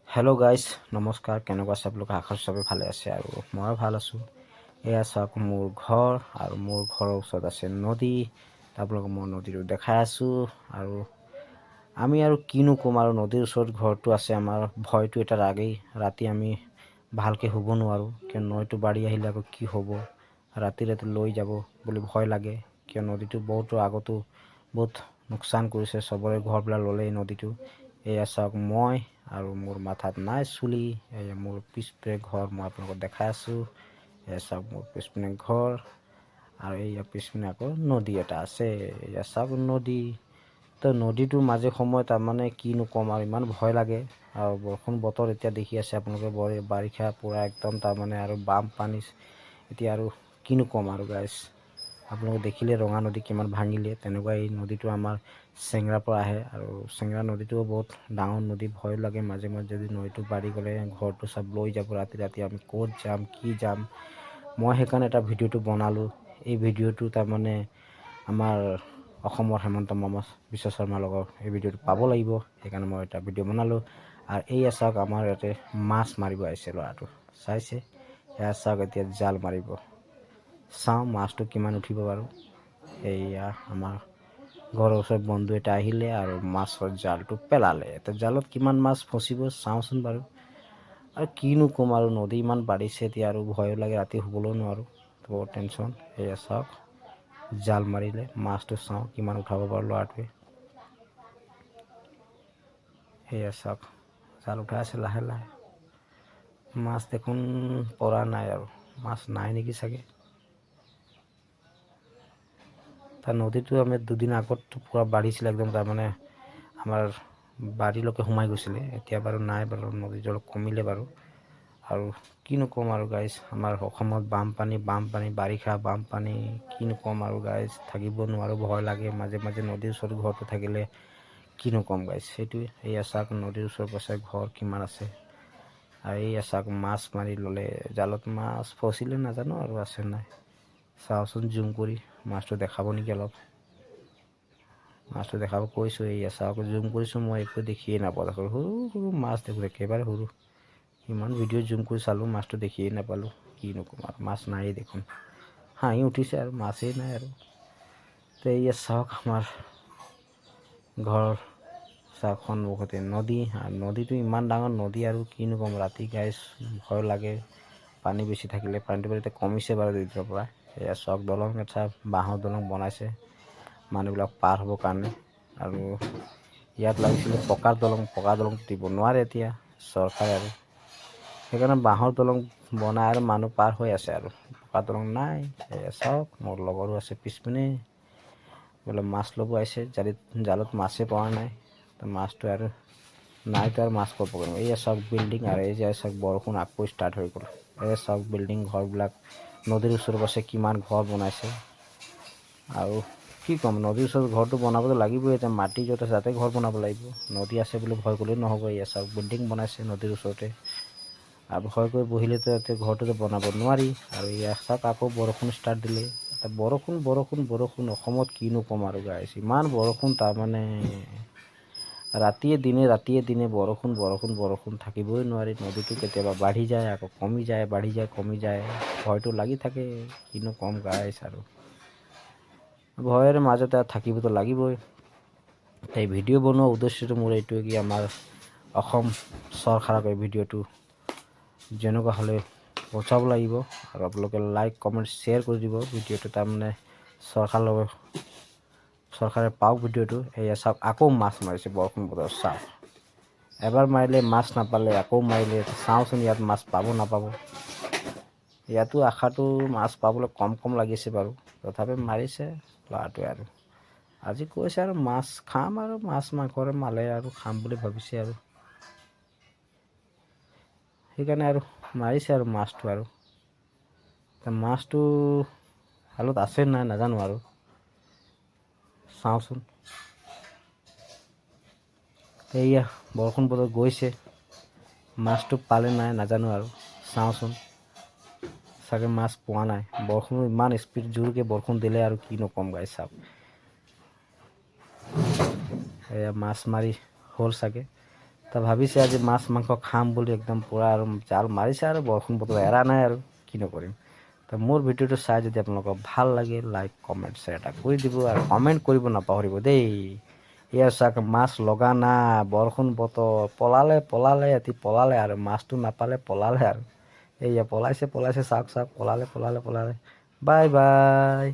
Hello' guys নমস্কাৰ। কেনেকুৱা আছে আপোনালোকে? আশা চবে ভালে আছে আৰু ময়ো ভাল আছোঁ। এয়া চাওক মোৰ ঘৰ আৰু মোৰ ঘৰৰ ওচৰত আছে নদী। আপোনালোকক মই নদীটো দেখাই আছোঁ আৰু আমি আৰু কিনো ক'ম আৰু নদীৰ ওচৰত ঘৰটো আছে। আমাৰ ভয়টো এটা লাগেই, ৰাতি আমি ভালকৈ শুব নোৱাৰোঁ, কিয় নৈটো বাঢ়ি আহিলে আকৌ কি হ'ব, ৰাতি লৈ যাব বুলি ভয় লাগে। কিয় নদীটো আগতো বহুত লোকচান কৰিছে, চবৰে ঘৰবিলাক ল'লেই নদীটো। এয়া চাওক মই আৰু মোৰ মাথাত নাই চুলি, এয়া মোৰ পিছপিনে ঘৰ মই আপোনালোকক দেখাই আছোঁ। এয়া চাওক মোৰ পিছপিনে ঘৰ আৰু এয়া পিছপিনে আকৌ নদী এটা আছে। এয়া চাওক নদী। তো নদীটোৰ মাজে সময়ে তাৰমানে কিনো ক'ম আৰু ইমান ভয় লাগে। আৰু বৰষুণ বতৰ এতিয়া দেখি আছে আপোনালোকে, বাৰিষা পূৰা একদম তাৰমানে আৰু বানপানী। এতিয়া আৰু কিনো ক'ম আৰু গাইজ, আপোনালোকে দেখিলে ৰঙা নদী কিমান ভাঙিলে, তেনেকুৱা এই নদীটো আমাৰ চেংৰাৰ পৰা আহে আৰু চেংৰা নদীটোও বহুত ডাঙৰ নদী। ভয় লাগে মাজে মাজে, যদি নৈটো বাঢ়ি গ'লে ঘৰটো চব লৈ যাব, ৰাতি ৰাতি আমি ক'ত যাম কি যাম। মই সেইকাৰণে এটা ভিডিঅ'টো বনালোঁ। এই ভিডিঅ'টো তাৰমানে আমাৰ অসমৰ হেমন্ত বিশ্ব শৰ্মাৰ লগত এই ভিডিঅ'টো পাব লাগিব, সেইকাৰণে মই এটা ভিডিঅ' বনালোঁ। আৰু এয়া চাওক আমাৰ ইয়াতে মাছ মাৰিব আহিছে ল'ৰাটো, চাইছে? এয়া চাওক এতিয়া জাল মাৰিব, চাওঁ মাছটো কিমান উঠিব বাৰু। এয়া আমাৰ ঘৰৰ ওচৰত বন্ধু এটা আহিলে আৰু মাছৰ জালটো পেলালে। এতিয়া জালত কিমান মাছ ফচিব চাওঁচোন বাৰু। আৰু কিনো ক'ম আৰু, নদী ইমান বাঢ়িছে এতিয়া আৰু ভয়ো লাগে, ৰাতি শুবলৈও নোৱাৰোঁ, বৰ টেনশ্যন। এয়া চাওক জাল মাৰিলে, মাছটো চাওঁ কিমান উঠাব পাৰোঁ ল'ৰাটোৱে। এয়া চাওক জাল উঠাই আছে লাহে লাহে, মাছ দেখোন পৰা নাই আৰু, মাছ নাই নেকি চাগে। তাৰ নদীটো আমি দুদিন আগত পূৰা বাঢ়িছিলে একদম, তাৰমানে আমাৰ বাৰীলৈকে সোমাই গৈছিলে। এতিয়া বাৰু নাই বাৰু, নদীটো অলপ কমিলে বাৰু। আৰু কিনো ক'ম আৰু গাইজ, আমাৰ অসমত বানপানী বাৰিষা বানপানী, কিনো ক'ম আৰু গাইজ, থাকিব নোৱাৰোঁ, ভয় লাগে মাজে মাজে। নদীৰ ওচৰত ঘৰটো থাকিলে কিনো ক'ম গাইজ, সেইটোৱে। এয়া চাওক নদীৰ ওচৰে পাজৰে ঘৰ কিমান আছে। আৰু এয়া চাওক মাছ মাৰি ল'লে, জালত মাছ ফচিলে নাজানো আৰু আছে নাই। চাওঁচোন জুম কৰি, মাছটো দেখাব নেকি অলপ। মাছটো দেখাব কৈছোঁ, এয়া চাওক জুম কৰিছোঁ মই, একো দেখিয়ে নাপাওঁ। দেখোন সৰু সৰু মাছ দেখোন, একেবাৰে সৰু। ইমান ভিডিঅ' জুম কৰি চালোঁ, মাছটো দেখিয়ে নাপালোঁ। কিনো ক'ম আৰু, মাছ নায়েই দেখোন। হাঁহি উঠিছে আৰু, মাছেই নাই আৰু। তো এয়া চাওক আমাৰ ঘৰ চাওক সন্মুখতে নদী, আৰু নদীটো ইমান ডাঙৰ নদী আৰু কিনো ক'ম। ৰাতি গাইজ ভয় লাগে, পানী বেছি থাকিলে। পানীটো বাৰু এতিয়া কমিছে বাৰু দুদিনৰ পৰা। এয়া চাওক দলং এটা, বাঁহৰ দলং বনাইছে মানুহবিলাক পাৰ হ'বৰ কাৰণে। আৰু ইয়াত লাগিছিলে পকাৰ দলং দিব নোৱাৰে এতিয়া চৰকাৰে, আৰু সেইকাৰণে বাঁহৰ দলং বনাই আৰু মানুহ পাৰ হৈ আছে আৰু, পকা দলং নাই। এয়া চাওক মোৰ লগৰো আছে পিছপিনে, বোলে মাছ ল'ব আহিছে, জালত মাছেই পৰা নাই। তো মাছটো আৰু নাইতো, আৰু মাছ ক'ত পাব। এয়া চাওক বিল্ডিং, আৰু এই যে চাওক বৰষুণ আকৌ ষ্টাৰ্ট হৈ গ'ল। এই চাওক বিল্ডিং ঘৰবিলাক নদীৰ ওচৰে পাজৰে কিমান ঘৰ বনাইছে। আৰু কি ক'ম, নদীৰ ওচৰত ঘৰটো বনাবতো লাগিবই, এতিয়া মাটি য'ত আছে তাতে ঘৰ বনাব লাগিব। নদী আছে বুলি ভয় কৰিলেও নহ'ব। এয়া চাওক বিল্ডিং বনাইছে নদীৰ ওচৰতে, আৰু ভয় কৰি বহিলেতো এতিয়া ঘৰটোতো বনাব নোৱাৰি। আৰু এয়া চাওক আকৌ বৰষুণ ষ্টাৰ্ট দিলে। বৰষুণ বৰষুণ বৰষুণ, অসমত কিনো ক'ম আৰু গাইছ, ইমান বৰষুণ তাৰমানে ৰাতিয়ে দিনে বৰষুণ বৰষুণ বৰষুণ, থাকিবই নোৱাৰি। নদীটো কেতিয়াবা বাঢ়ি যায় আকৌ কমি যায়, বাঢ়ি যায় কমি যায়, ভয়টো লাগি থাকে। কিনো ক'ম গাইছ, আৰু ভয়ৰ মাজতে থাকিবতো লাগিবই। এই ভিডিঅ' বনোৱা উদ্দেশ্যটো মোৰ এইটোৱে কি, আমাৰ অসম চৰকাৰক এই ভিডিঅ'টো যেনেকুৱা হ'লে বচাব লাগিব। আৰু আপোনালোকে লাইক কমেণ্ট শ্বেয়াৰ কৰি দিব ভিডিঅ'টো, তাৰমানে চৰকাৰে পাওক ভিডিঅ'টো। এয়া চাওক আকৌ মাছ মাৰিছে বৰষুণ বতৰত, চাওক এবাৰ মাৰিলে মাছ নাপালে, আকৌ মাৰিলে, চাওঁচোন ইয়াত মাছ পাব নাপাব। ইয়াতো আশাটো মাছ পাবলৈ কম কম লাগিছে বাৰু, তথাপি মাৰিছে ল'ৰাটোৱে। আৰু আজি কৈছে আৰু মাছ খাম, আৰু মাছ মাংসৰে মালে আৰু খাম বুলি ভাবিছে আৰু, সেইকাৰণে আৰু মাৰিছে আৰু মাছটো। আৰু মাছটো হালত আছে নাই নাজানো, আৰু চাওঁচোন। এয়া বৰষুণ বতৰ গৈছে, মাছটো পালে নাই নাজানো, আৰু চাওঁচোন। চাগে মাছ পোৱা নাই, বৰষুণ ইমান স্পীড জোৰকৈ বৰষুণ দিলে আৰু কিনো ক'ম গাইছ। চাওক এয়া মাছ মাৰি হ'ল চাগে, তা ভাবিছে আজি মাছ মাংস খাম বুলি একদম পূৰা আৰু জাল মাৰিছে আৰু বৰষুণ বতৰ এৰা নাই আৰু কিনো কৰিম। তো মোৰ ভিডিঅ'টো চাই যদি আপোনালোকক ভাল লাগে লাইক কমেণ্ট শ্বেয়াৰ এটা কৰি দিব আৰু কমেণ্ট কৰিব নাপাহৰিব দেই। এয়া চাওক মাছ লগা নাই, বৰষুণ বতৰ, পলালে এটি পলালে আৰু মাছটো নাপালে পলালে আৰু এয়া পলাইছে চাওক পলালে বাই বাই।